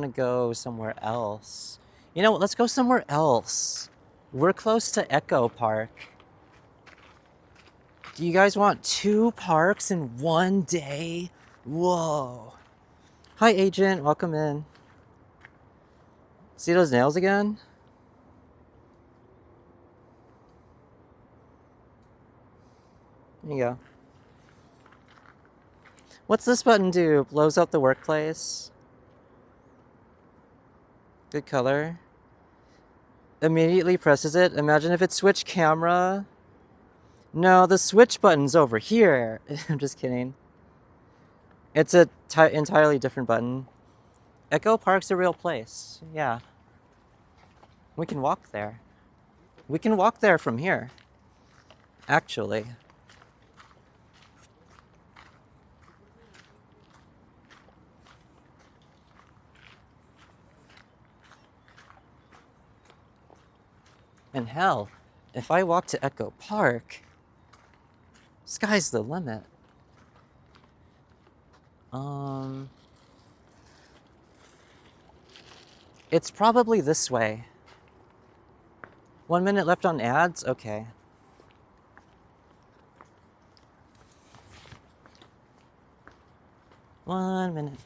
go somewhere else? You know what, let's go somewhere else. We're close to Echo Park. Do you guys want 2 parks in one day? Whoa. Hi, agent, welcome in. See those nails again? There you go. What's this button do? Blows up the workplace. Good color. Immediately presses it. Imagine if it switched camera. No, the switch button's over here. I'm just kidding. It's a entirely different button. Echo Park's a real place. Yeah. We can walk there. We can walk there from here. Actually. And hell, if I walk to Echo Park, sky's the limit. It's probably this way. 1 minute left on ads? Okay. One minute.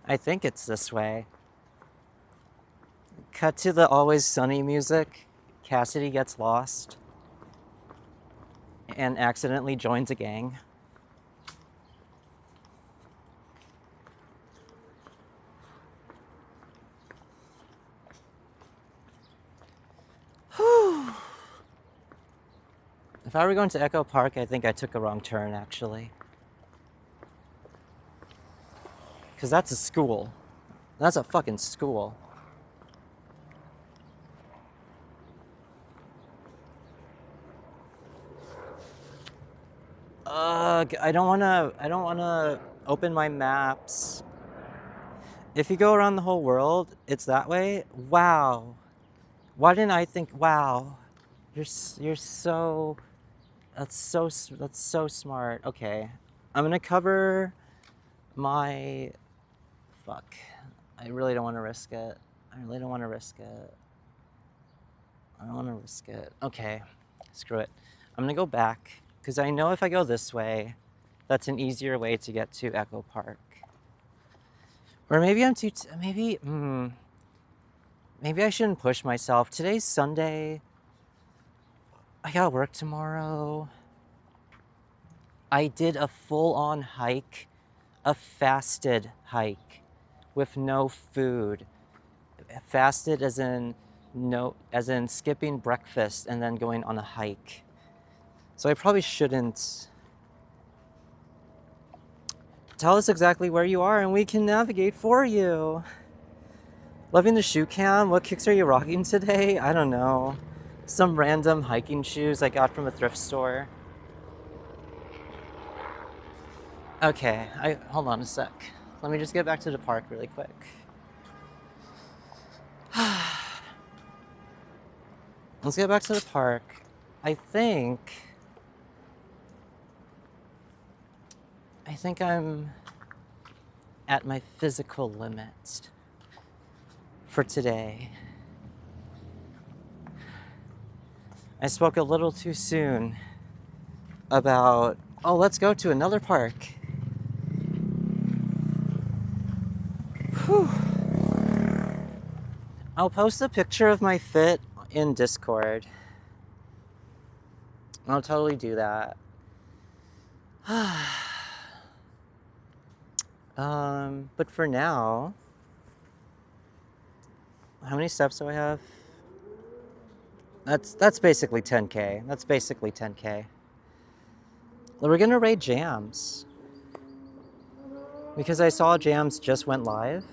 I think it's this way. Cut to the Always Sunny music. Cassidy gets lost and accidentally joins a gang. If I were going to Echo Park, I think I took a wrong turn, actually. Because that's a school. That's a fucking school. Ugh, I don't wanna open my maps. If you go around the whole world, it's that way? Wow. Why didn't I think, wow. You're so, that's so smart. Okay. I'm gonna cover my, fuck. I really don't wanna risk it. I really don't wanna risk it. I don't wanna risk it. Okay, screw it. I'm gonna go back, because I know if I go this way, that's an easier way to get to Echo Park. Or maybe I'm too, maybe I shouldn't push myself. Today's Sunday. I got work tomorrow. I did a full-on hike, a fasted hike with no food. Fasted as in skipping breakfast and then going on a hike. So I probably shouldn't. Tell us exactly where you are and we can navigate for you. Loving the shoe cam. What kicks are you rocking today? I don't know. Some random hiking shoes I got from a thrift store. Okay, hold on a sec. Let me just get back to the park really quick. Let's get back to the park. I think I'm at my physical limit for today. I spoke a little too soon about, oh, let's go to another park. Whew. I'll post a picture of my fit in Discord. I'll totally do that. But for now, how many steps do I have? That's basically 10K. That's basically 10K. We're gonna raid Jams. Because I saw Jams just went live.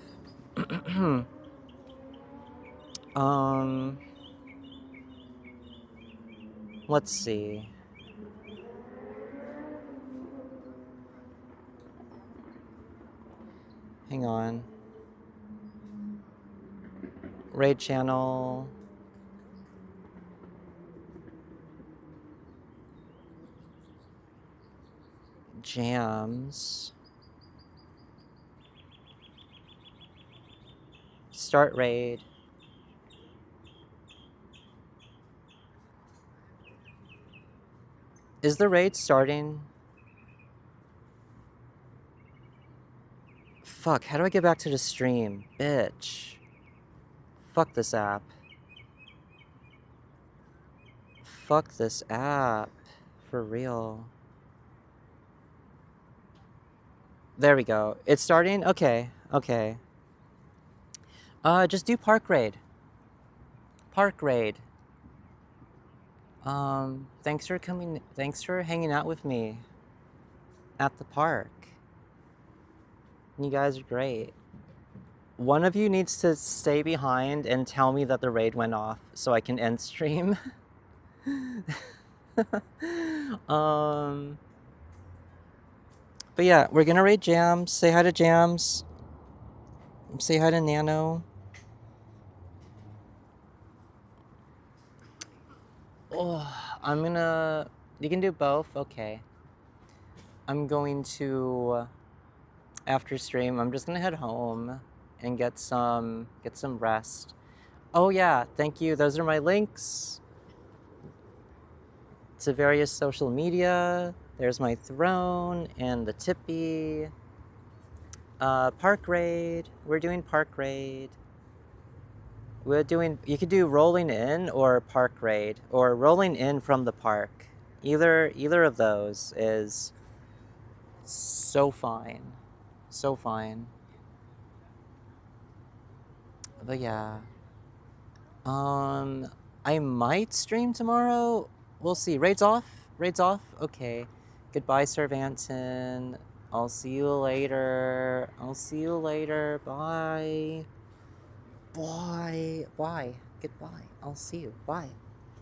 Let's see. Hang on. Raid channel. Jams. Start raid. Is the raid starting? Fuck, how do I get back to the stream? Bitch. Fuck this app. Fuck this app. For real. There we go. It's starting? Okay. Okay. Just do park raid. Park raid. Thanks for hanging out with me at the park. You guys are great. One of you needs to stay behind and tell me that the raid went off so I can end stream. But yeah, we're gonna raid Jams. Say hi to Jams. Say hi to Nano. Oh, you can do both? Okay. I'm going to, after stream, I'm just gonna head home and get some rest. Oh yeah, thank you. Those are my links to various social media. There's my throne and the tippy. Park raid. We're doing park raid. You could do rolling in or park raid, or rolling in from the park. Either of those is so fine. So fine. But yeah. I might stream tomorrow. We'll see. Raid's off? Raid's off? Okay. Goodbye, Servanton. I'll see you later. I'll see you later. Bye. Bye. Bye. Goodbye. I'll see you. Bye.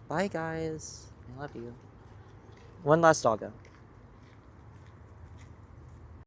Bye, guys. I love you. One last doggo.